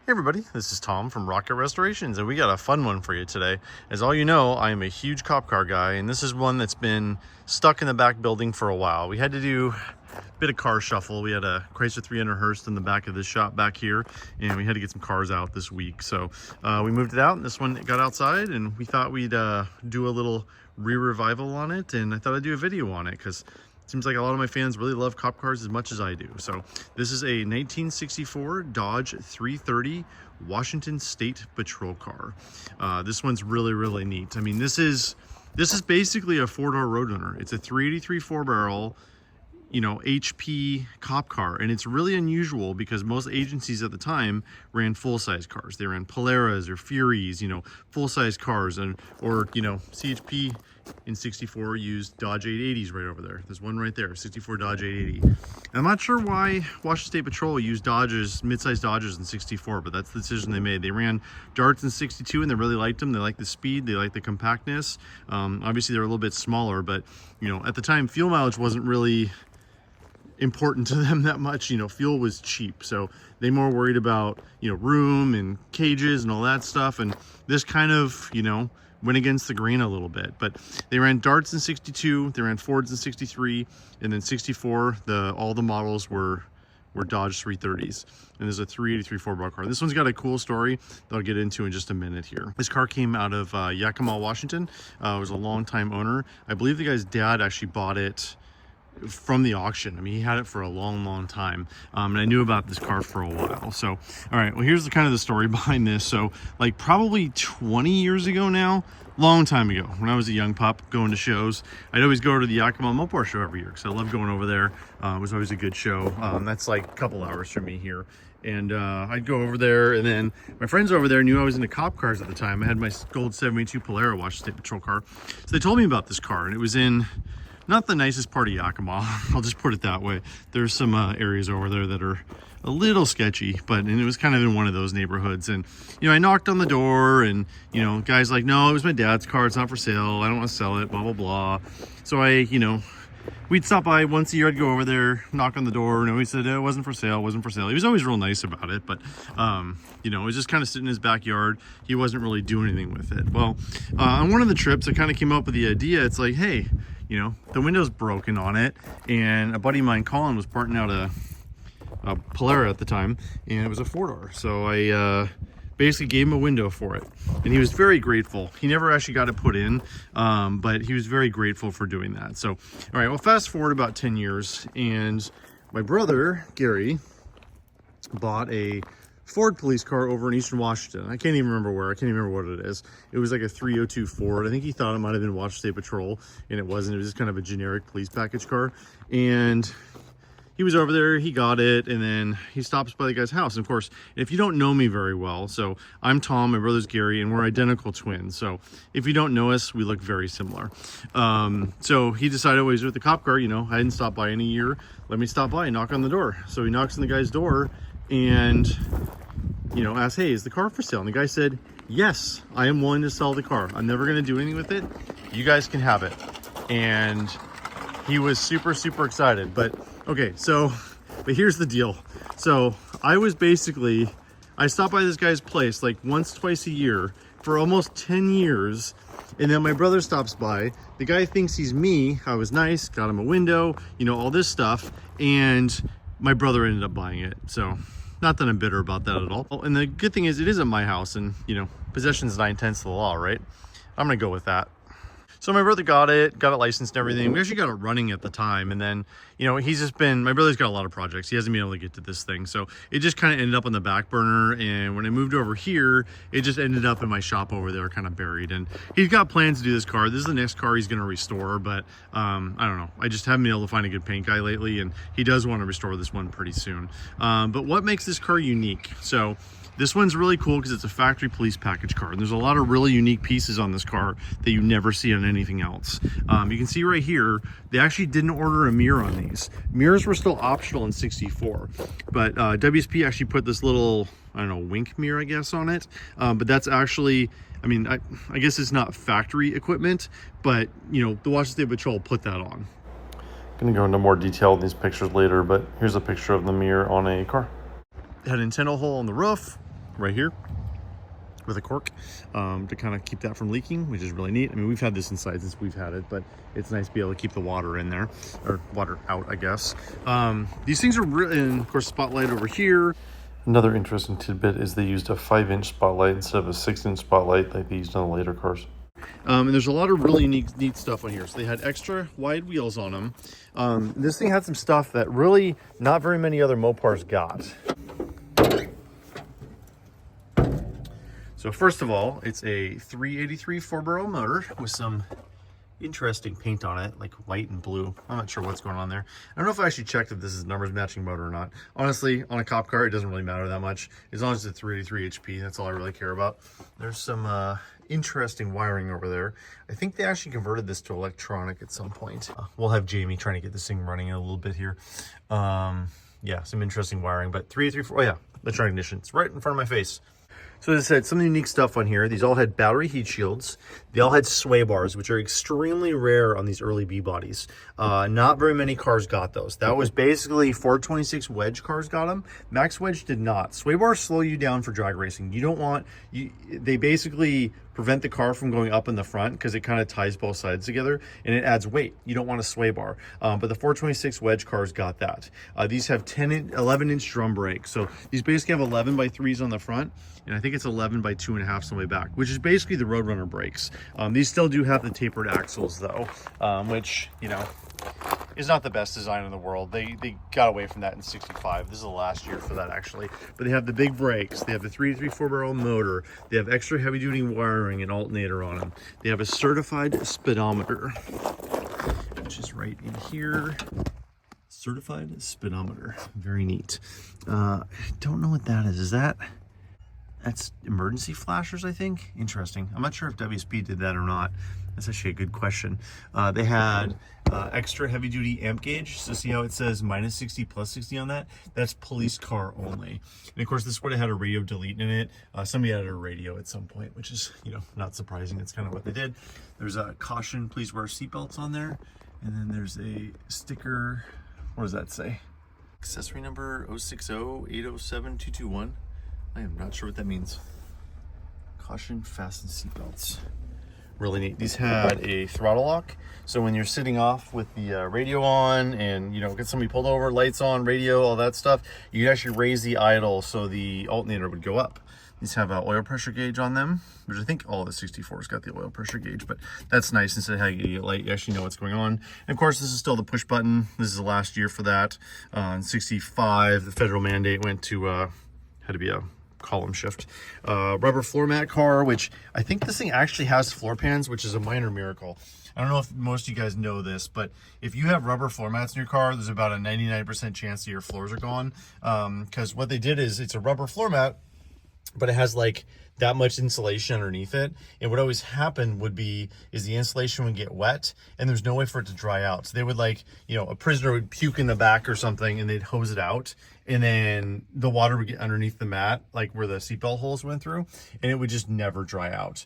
Hey everybody, this is Tom from Rocket Restorations, and we got a fun one for you today. As all you know, I am a huge cop car guy, and this is one that's been stuck in the back building for a while. We had to do a bit of car shuffle. We had a Chrysler 300 Hearst in the back of this shop back here, and we had to get some cars out this week. So we moved it out, and this one got outside, and we thought we'd do a little re-revival on it, and I thought I'd do a video on it because it seems like a lot of my fans really love cop cars as much as I do. So this is a 1964 Dodge 330 Washington State Patrol car. This one's really neat. I mean, this is basically a four-door Roadrunner. It's a 383 four-barrel, you know, HP cop car, and it's really unusual because most agencies at the time ran full-size cars. They ran Poleras or Furies, you know, full-size cars, or you know, CHP in 64 used Dodge 880s right over there. There's one right there, 64 Dodge 880. And I'm not sure why Washington State Patrol used Dodges, mid-size Dodges in 64, but that's the decision they made. They ran Darts in 62 and they really liked them. They liked the speed, they liked the compactness. Obviously they're a little bit smaller, but you know, at the time fuel mileage wasn't really important to them that much. You know, fuel was cheap, so they more worried about, you know, room and cages and all that stuff, and this kind of, you know, went against the grain a little bit. But they ran Darts in 62, they ran Fords in 63, and then 64 all the models were Dodge 330s, and there's a 383 4-bar car. This one's got a cool story that I'll get into in just a minute here. This car came out of Yakima, Washington. Was a long-time owner. I believe the guy's dad actually bought it from the auction. I mean, he had it for a long time, and I knew about this car for a while. So all right, well, here's the kind of the story behind this. So like probably 20 years ago now, long time ago, when I was a young pup going to shows, I'd always go to the Yakima Mopar show every year because I love going over there. It was always a good show. That's like a couple hours from me here, and I'd go over there, and then my friends over there knew I was into cop cars at the time. I had my gold 72 Polera Washington State Patrol car, so they told me about this car, and it was in not the nicest part of Yakima. I'll just put it that way. There's some areas over there that are a little sketchy, and it was kind of in one of those neighborhoods. And you know, I knocked on the door, and you know, guys like, no, it was my dad's car, it's not for sale, I don't want to sell it, blah blah blah. So you know, we'd stop by once a year. I'd go over there, knock on the door, and he said it wasn't for sale, wasn't for sale. He was always real nice about it, but you know, it was just kind of sitting in his backyard. He wasn't really doing anything with it. Well, on one of the trips I kind of came up with the idea. It's like, hey, you know, the window's broken on it, and a buddy of mine, Colin, was parting out a Polera at the time, and it was a four-door. So I basically gave him a window for it, and he was very grateful. He never actually got it put in, but he was very grateful for doing that. So all right, well, fast forward about 10 years, and my brother Gary bought a Ford police car over in Eastern Washington. I can't even remember where. I can't even remember what it is. It was like a 302 Ford. I think he thought it might have been Washington State Patrol, and it wasn't. It was just kind of a generic police package car. And he was over there, he got it, and then he stops by the guy's house. And of course, if you don't know me very well, so I'm Tom, my brother's Gary, and we're identical twins. So if you don't know us, we look very similar. So he decided, well, he's with the cop car, you know, I hadn't stopped by in a year. Let me stop by and knock on the door. So he knocks on the guy's door and, you know, asks, hey, is the car for sale? And the guy said, yes, I am willing to sell the car. I'm never going to do anything with it. You guys can have it. And he was super excited. But okay, but here's the deal. So I stopped by this guy's place like once, twice a year for almost 10 years. And then my brother stops by. The guy thinks he's me. I was nice, got him a window, you know, all this stuff. And my brother ended up buying it. So not that I'm bitter about that at all. And the good thing is it isn't my house, and you know, possession is 9/10 of the law, right? I'm gonna go with that. So my brother got it licensed and everything. We actually got it running at the time. And then, you know, my brother's got a lot of projects. He hasn't been able to get to this thing. So it just kind of ended up on the back burner. And when I moved over here, it just ended up in my shop over there, kind of buried. And he's got plans to do this car. This is the next car he's going to restore. But I don't know. I just haven't been able to find a good paint guy lately. And he does want to restore this one pretty soon. But what makes this car unique? So this one's really cool because it's a factory police package car, and there's a lot of really unique pieces on this car that you never see on anything else. You can see right here, they actually didn't order a mirror on these. Mirrors were still optional in 64, but WSP actually put this little, I don't know, wink mirror, I guess, on it. But that's actually, I mean, I guess it's not factory equipment, but you know, the Washington State Patrol put that on. I'm gonna go into more detail in these pictures later, but here's a picture of the mirror on a car. It had an antenna hole on the roof. right here with a cork to kind of keep that from leaking, which is really neat. I mean, we've had this inside since we've had it, but it's nice to be able to keep the water in there, or water out, I guess. These things are really, and of course, spotlight over here. Another interesting tidbit is they used a 5-inch spotlight instead of a 6-inch spotlight like they used on the later cars. And there's a lot of really neat stuff on here. So they had extra wide wheels on them. This thing had some stuff that really not very many other Mopars got. So first of all, it's a 383 4-barrel motor with some interesting paint on it, like white and blue. I'm not sure what's going on there. I don't know if I actually checked if this is numbers matching motor or not. Honestly, on a cop car, it doesn't really matter that much. As long as it's a 383 HP, that's all I really care about. There's some interesting wiring over there. I think they actually converted this to electronic at some point. We'll have Jamie trying to get this thing running in a little bit here. Yeah, some interesting wiring, but 383, oh yeah, electronic ignition. It's right in front of my face. So as I said, some unique stuff on here. These all had battery heat shields. They all had sway bars, which are extremely rare on these early B bodies. Not very many cars got those. That was basically 426 wedge cars got them. Max Wedge did not. Sway bars slow you down for drag racing. You don't want, they basically prevent the car from going up in the front because it kind of ties both sides together and it adds weight. You don't want a sway bar. But the 426 wedge cars got that. These have 11-inch drum brakes. So these basically have 11 by 3s on the front, and I think it's 11 by 2.5 on the way back, which is basically the Roadrunner brakes. These still do have the tapered axles though, which, you know, is not the best design in the world. They got away from that in 65. This is the last year for that actually. But they have the big brakes. They have the 383 4-barrel motor. They have extra heavy duty wiring and alternator on them. They have a certified speedometer, which is right in here. Certified speedometer. Very neat. I don't know what that is. That's emergency flashers, I think. Interesting. I'm not sure if WSP did that or not. That's actually a good question. They had extra heavy duty amp gauge. So see how it says -60, +60 on that? That's police car only. And of course, this would have had a radio delete in it. Somebody added a radio at some point, which is, you know, not surprising. It's kind of what they did. There's a caution, please wear seatbelts on there. And then there's a sticker. What does that say? Accessory number 060-807-221. I am not sure what that means. Caution, fasten seatbelts. Really neat. These had a throttle lock, so when you're sitting off with the radio on and, you know, get somebody pulled over, lights on, radio, all that stuff, you actually raise the idle so the alternator would go up. These have an oil pressure gauge on them, which I think all the 64s got the oil pressure gauge, but that's nice. Instead of having a light, you actually know what's going on. And of course, this is still the push button. This is the last year for that. In 65, the federal mandate went to, had to be a column shift. Rubber floor mat car, which I think this thing actually has floor pans, which is a minor miracle. I don't know if most of you guys know this, but if you have rubber floor mats in your car, there's about a 99% chance that your floors are gone. Because what they did is it's a rubber floor mat, but it has like that much insulation underneath it. And what always happened is the insulation would get wet and there's no way for it to dry out. So they would, like, you know, a prisoner would puke in the back or something and they'd hose it out, and then the water would get underneath the mat, like where the seatbelt holes went through, and it would just never dry out,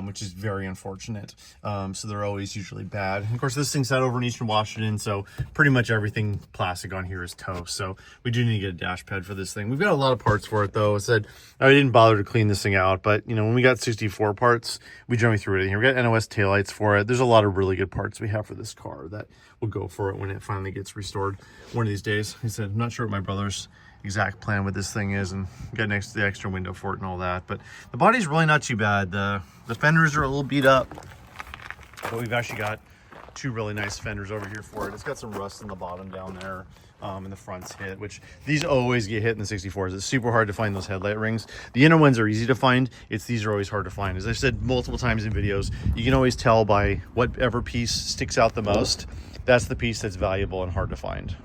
which is very unfortunate. So they're always usually bad. And of course, this thing's out over in Eastern Washington, so pretty much everything plastic on here is toast. So we do need to get a dash pad for this thing. We've got a lot of parts for it though. I said I didn't bother to clean this thing out, but you know, when we got 64 parts, we generally threw it in here. We got NOS taillights for it. There's a lot of really good parts we have for this car that will go for it when it finally gets restored one of these days. He said, I'm not sure what my brother's exact plan with this thing is, and got next to the extra window for it and all that, but the body's really not too bad. The fenders are a little beat up, but we've actually got two really nice fenders over here for it. It's got some rust in the bottom down there, and the front's hit, which these always get hit in the 64s. It's super hard to find those headlight rings. The inner ones are easy to find. These are always hard to find. As I've said multiple times in videos, you can always tell by whatever piece sticks out the most. That's the piece that's valuable and hard to find.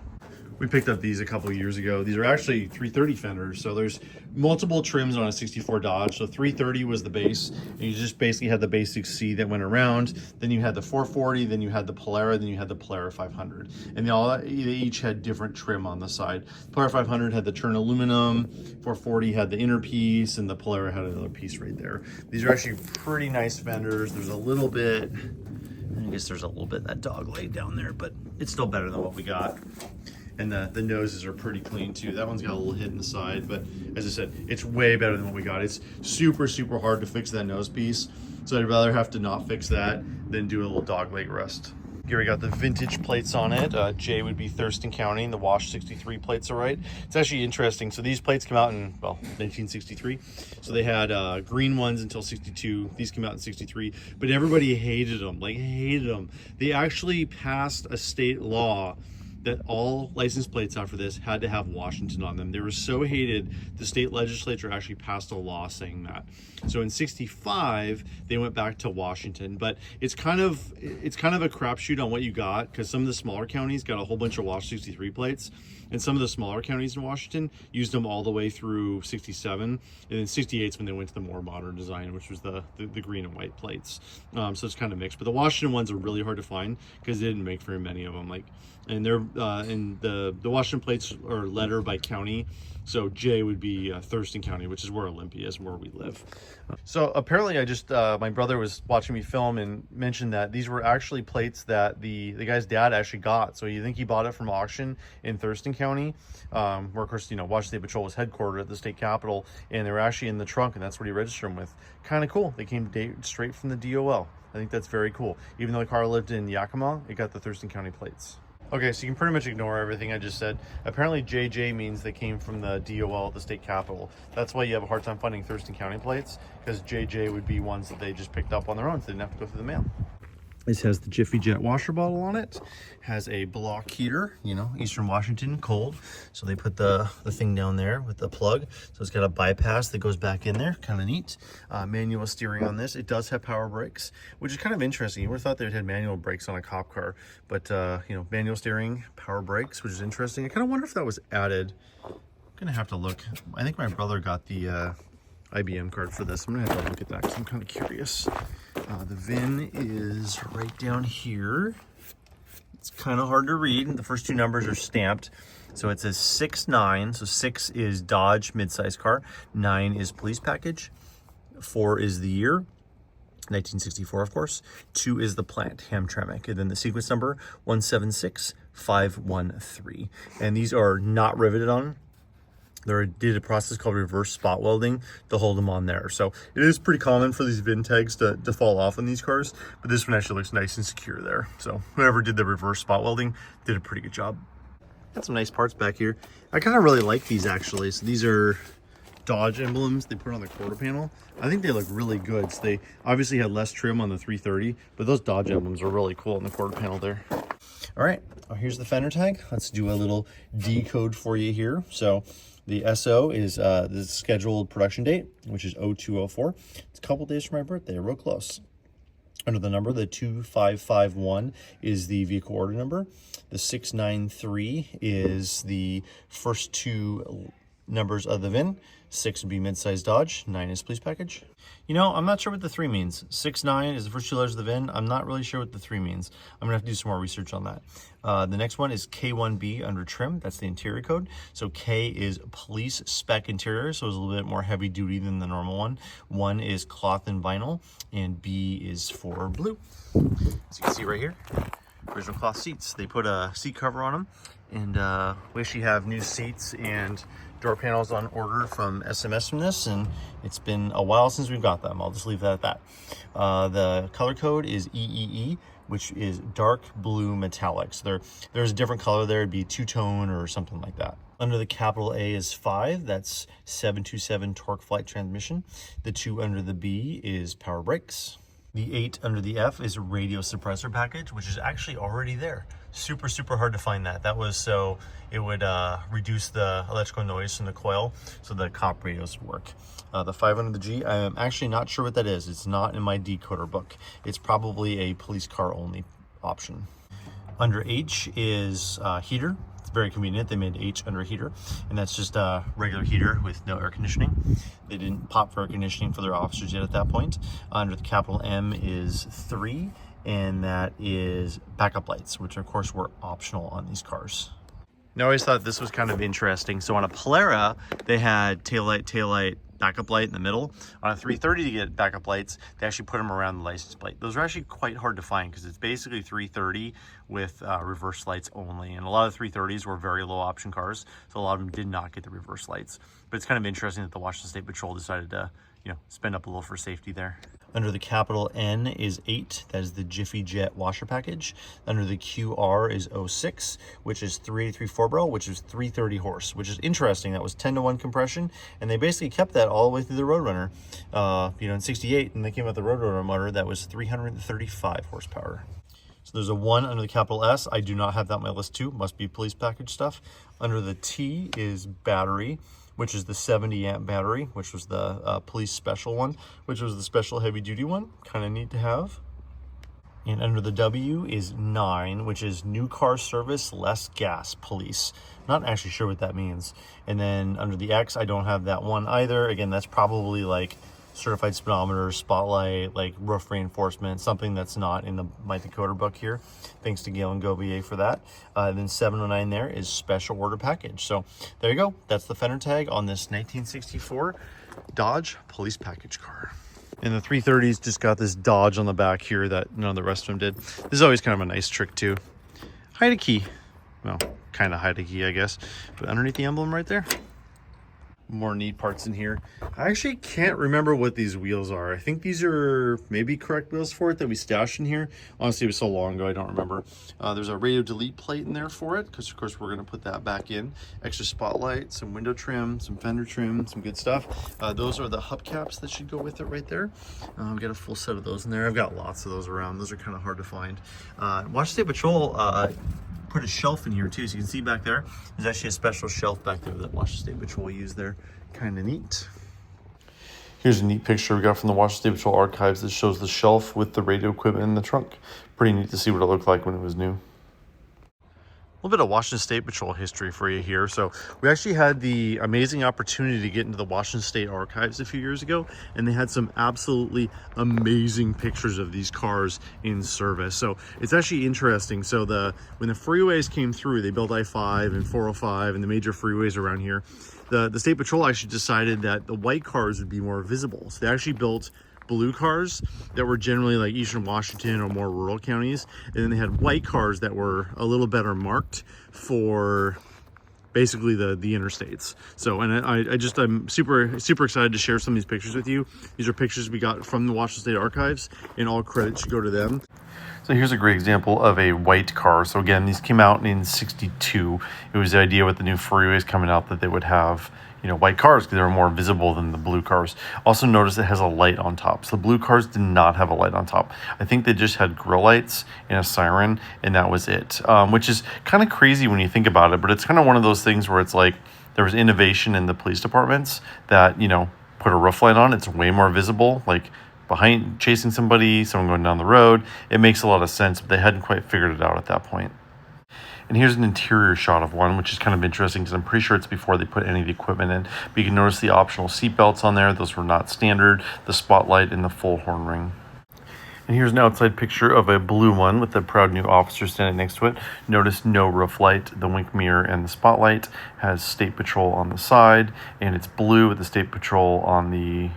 We picked up these a couple of years ago. These are actually 330 fenders. So there's multiple trims on a 64 Dodge. So 330 was the base. And you just basically had the basic C that went around. Then you had the 440, then you had the Polara, then you had the Polara 500. And they each had different trim on the side. Polara 500 had the turn aluminum, 440 had the inner piece, and the Polara had another piece right there. These are actually pretty nice fenders. There's a little bit, I guess there's a little bit of that dog leg down there, but it's still better than what we got. And the noses are pretty clean too. That one's got a little hit in the side, but as I said, it's way better than what we got. It's super, super hard to fix that nose piece. So I'd rather have to not fix that than do a little dog leg rest. Here we got the vintage plates on it. J would be Thurston County, and the Wash 63 plates are right. It's actually interesting. So these plates come out in, well, 1963. So they had green ones until 62. These came out in 63, but everybody hated them, like hated them. They actually passed a state law that all license plates after this had to have Washington on them. They were so hated, the state legislature actually passed a law saying that. So in 65, they went back to Washington, but it's kind of a crapshoot on what you got, because some of the smaller counties got a whole bunch of Wash 63 plates, and some of the smaller counties in Washington used them all the way through 67, and then 68 is when they went to the more modern design, which was the green and white plates. So it's kind of mixed, but the Washington ones are really hard to find because they didn't make very many of them. And they're in the Washington plates are letter by county. So J would be Thurston County, which is where Olympia is and where we live. So apparently I just, my brother was watching me film and mentioned that these were actually plates that the guy's dad actually got. So you think he bought it from auction in Thurston County, where of course, you know, Washington State Patrol was headquartered at the state capitol, and they were actually in the trunk, and that's what he registered them with. Kind of cool. They came straight from the DOL. I think that's very cool. Even though the car lived in Yakima, it got the Thurston County plates. Okay, so you can pretty much ignore everything I just said. Apparently JJ means they came from the DOL at the state capitol. That's why you have a hard time finding Thurston County plates, because JJ would be ones that they just picked up on their own, so they didn't have to go through the mail. This has the Jiffy Jet washer bottle on it. Has a block heater, you know, Eastern Washington, cold. So they put the thing down there with the plug. So it's got a bypass that goes back in there, kind of neat. Manual steering on this. It does have power brakes, which is kind of interesting. You would have thought they would have manual brakes on a cop car, but you know, manual steering, power brakes, which is interesting. I kind of wonder if that was added. I'm gonna have to look. I think my brother got the IBM card for this. I'm gonna have to look at that because I'm kind of curious. The VIN is right down here. It's kind of hard to read. The first two numbers are stamped. So it says 69. So 6 is Dodge midsize car. 9 is police package. 4 is the year. 1964, of course. 2 is the plant, Hamtramck. And then the sequence number, 176513. And these are not riveted on. They did a process called reverse spot welding to hold them on there. So it is pretty common for these VIN tags to fall off on these cars, but this one actually looks nice and secure there. So whoever did the reverse spot welding did a pretty good job. Got some nice parts back here. I kind of really like these actually. So these are Dodge emblems they put on the quarter panel. I think they look really good. So they obviously had less trim on the 330, but those Dodge emblems are really cool on the quarter panel there. All right, well, here's the fender tag. Let's do a little decode for you here. So the SO is the scheduled production date, which is 0204. It's a couple days from my birthday, real close. Under the number, the 2551 is the vehicle order number. The 693 is the first two numbers of the VIN. 6 would be midsize Dodge, 9 is police package. You know, I'm not sure what the 3 means. 69 is the first two letters of the VIN. I'm not really sure what the 3 means. I'm gonna have to do some more research on that. The next one is K1B under trim. That's the interior code. So K is police spec interior, so it's a little bit more heavy duty than the normal one. 1 is cloth and vinyl, and B is for blue. As you can see right here, original cloth seats. They put a seat cover on them, and we actually have new seats and door panels on order from SMS from this, and it's been a while since we've got them. I'll just leave that at that. The color code is EEE, which is dark blue metallic. So there's a different color there. It'd be two-tone or something like that. Under the capital A is 5. That's 727 torque flight transmission. The 2 under the B is power brakes. The 8 under the F is a radio suppressor package, which is actually already there. Super, super hard to find that. That was so it would reduce the electrical noise from the coil so the cop radios would work. The 5 under the G, I am actually not sure what that is. It's not in my decoder book. It's probably a police car only option. Under H is heater. It's very convenient. They made H under heater, and that's just a regular heater with no air conditioning. They didn't pop for air conditioning for their officers yet at that point. Under the capital M is 3, and that is backup lights, which of course were optional on these cars. Now, I always thought this was kind of interesting. So on a Polara, they had taillight, backup light in the middle. On a 330 to get backup lights, they actually put them around the license plate. Those are actually quite hard to find because it's basically 330 with reverse lights only. And a lot of 330s were very low option cars, so a lot of them did not get the reverse lights. But it's kind of interesting that the Washington State Patrol decided to, you know, spend up a little for safety there. Under the capital N is 8, that is the Jiffy Jet washer package. Under the QR is 06, which is 383 4-barrel, which is 330 horse, which is interesting. That was 10-to-1 compression, and they basically kept that all the way through the Roadrunner. You know, in 68, and they came out the Roadrunner motor, that was 335 horsepower. So there's a 1 under the capital S. I do not have that on my list too. Must be police package stuff. Under the T is battery, which is the 70 amp battery, which was the police special one, which was the special heavy duty one. Kind of neat to have. And under the W is 9, which is new car service, less gas police. Not actually sure what that means. And then under the X, I don't have that one either. Again, that's probably like certified speedometer, spotlight, like roof reinforcement, something that's not in the My Dakota book here. Thanks to Gail and Gobier for that. Then 709 there is special order package. So there you go. That's the fender tag on this 1964 Dodge police package car. And the 330s just got this Dodge on the back here that none of the rest of them did. This is always kind of a nice trick too. Hide a key. Well, kind of hide a key, I guess. But underneath the emblem right there, more neat parts in here. I actually can't remember what these wheels are. I think these are maybe correct wheels for it that we stashed in here. Honestly, it was so long ago, I don't remember. There's a radio delete plate in there for it, because of course we're gonna put that back in. Extra spotlight, some window trim, some fender trim, some good stuff. Those are the hubcaps that should go with it right there. We've got a full set of those in there. I've got lots of those around. Those are kind of hard to find. Washington State Patrol put a shelf in here too, so you can see back there there's actually a special shelf back there that Washington State Patrol used there. Kind of neat. Here's a neat picture we got from the Washington State Patrol archives that shows the shelf with the radio equipment in the trunk. Pretty neat to see what it looked like when it was new. A little bit of Washington State Patrol history for you here. So we actually had the amazing opportunity to get into the Washington State Archives a few years ago, and they had some absolutely amazing pictures of these cars in service. So it's actually interesting. So when the freeways came through, they built I-5 and 405 and the major freeways around here. The State Patrol actually decided that the white cars would be more visible. So they actually built blue cars that were generally like Eastern Washington or more rural counties, and then they had white cars that were a little better marked for basically the interstates. So, and I'm super excited to share some of these pictures with you. These are pictures we got from the Washington State Archives, and all credit should go to them. So here's a great example of a white car. So again, these came out in 62. It was the idea with the new freeways coming out that they would have, you know, white cars because they were more visible than the blue cars. Also notice it has a light on top. So the blue cars did not have a light on top. I think they just had grill lights and a siren, and that was it, which is kind of crazy when you think about it, but it's kind of one of those things where it's like there was innovation in the police departments that, you know, put a roof light on, it's way more visible, like behind chasing somebody, someone going down the road. It makes a lot of sense, but they hadn't quite figured it out at that point. And here's an interior shot of one, which is kind of interesting because I'm pretty sure it's before they put any of the equipment in. But you can notice the optional seat belts on there. Those were not standard. The spotlight and the full horn ring. And here's an outside picture of a blue one with a proud new officer standing next to it. Notice no roof light. The wink mirror and the spotlight has State Patrol on the side, and it's blue with the State Patrol on the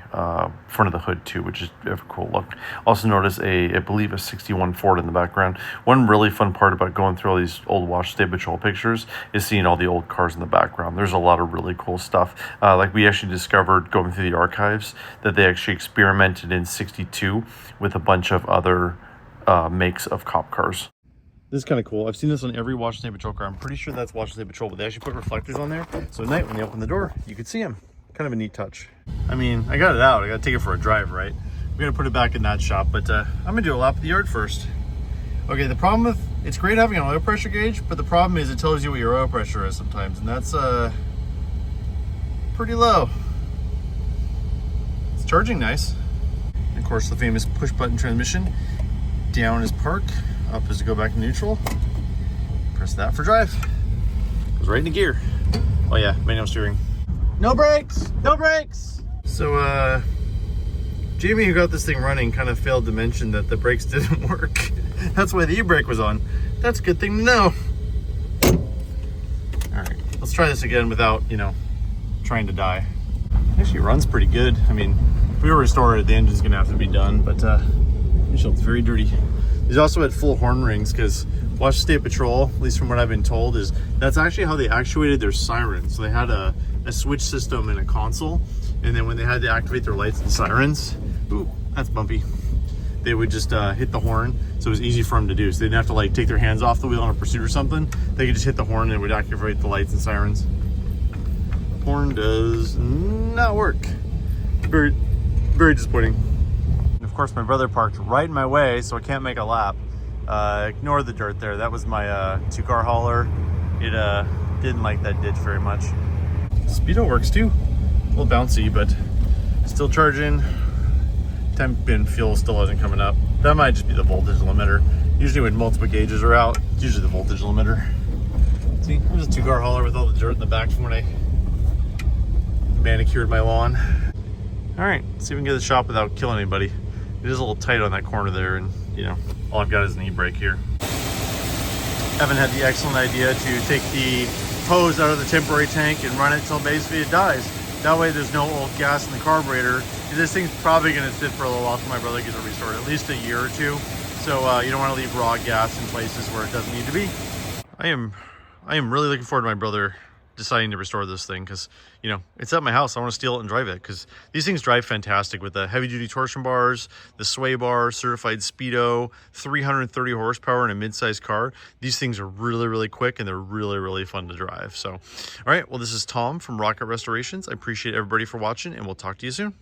front of the hood too, which is a cool look. Also notice I believe a 61 Ford in the background. One really fun part about going through all these old Washington State Patrol pictures is seeing all the old cars in the background. There's a lot of really cool stuff. Like we actually discovered going through the archives that they actually experimented in 62 with a bunch of other makes of cop cars. This is kind of cool. I've seen this on every Washington State Patrol car. I'm pretty sure that's Washington State Patrol, but they actually put reflectors on there. So at night when they open the door, you could see them. Kind of a neat touch. I mean, I got it out. I got to take it for a drive, right? We're going to put it back in that shop, but I'm going to do a lap of the yard first. Okay, the problem with, it's great having an oil pressure gauge, but the problem is it tells you what your oil pressure is sometimes, and that's pretty low. It's charging nice. And of course, the famous push button transmission. Down is park, up is to go back to neutral. Press that for drive. Goes right into gear. Oh yeah, manual steering. No brakes, no brakes. So Jamie, who got this thing running, kind of failed to mention that the brakes didn't work. That's why the e-brake was on. That's a good thing to know. All right, let's try this again without, you know, trying to die. Actually runs pretty good. I mean, if we were to restore it, the engine's gonna have to be done, but windshield's very dirty. These also had full horn rings because Washington State Patrol, at least from what I've been told, is that's actually how they actuated their sirens. So they had a switch system in a console, and then when they had to activate their lights and sirens, ooh, that's bumpy, they would just hit the horn, so it was easy for them to do. So they didn't have to like take their hands off the wheel in a pursuit or something. They could just hit the horn and it would activate the lights and sirens. Horn does not work. Very, very disappointing. And of course, my brother parked right in my way, so I can't make a lap. Ignore the dirt there. That was my 2-car hauler. It didn't like that ditch very much. Speedo works too. A little bouncy, but still charging. Temp and fuel still isn't coming up. That might just be the voltage limiter. Usually when multiple gauges are out, it's usually the voltage limiter. See, there's a 2-car hauler with all the dirt in the back from when I manicured my lawn. All right, let's see if we can get the shop without killing anybody. It is a little tight on that corner there, and you know, all I've got is an e-brake here. Evan had the excellent idea to take the hose out of the temporary tank and run it until basically it dies. That way there's no old gas in the carburetor. This thing's probably gonna sit for a little while till my brother gets it restored, at least a year or two. So you don't wanna leave raw gas in places where it doesn't need to be. I am really looking forward to my brother deciding to restore this thing because, you know, it's at my house. I want to steal it and drive it because these things drive fantastic with the heavy duty torsion bars, the sway bar, certified speedo, 330 horsepower in a mid-sized car. These things are really, really quick and they're really, really fun to drive. So, all right, well, this is Tom from Rocket Restorations. I appreciate everybody for watching and we'll talk to you soon.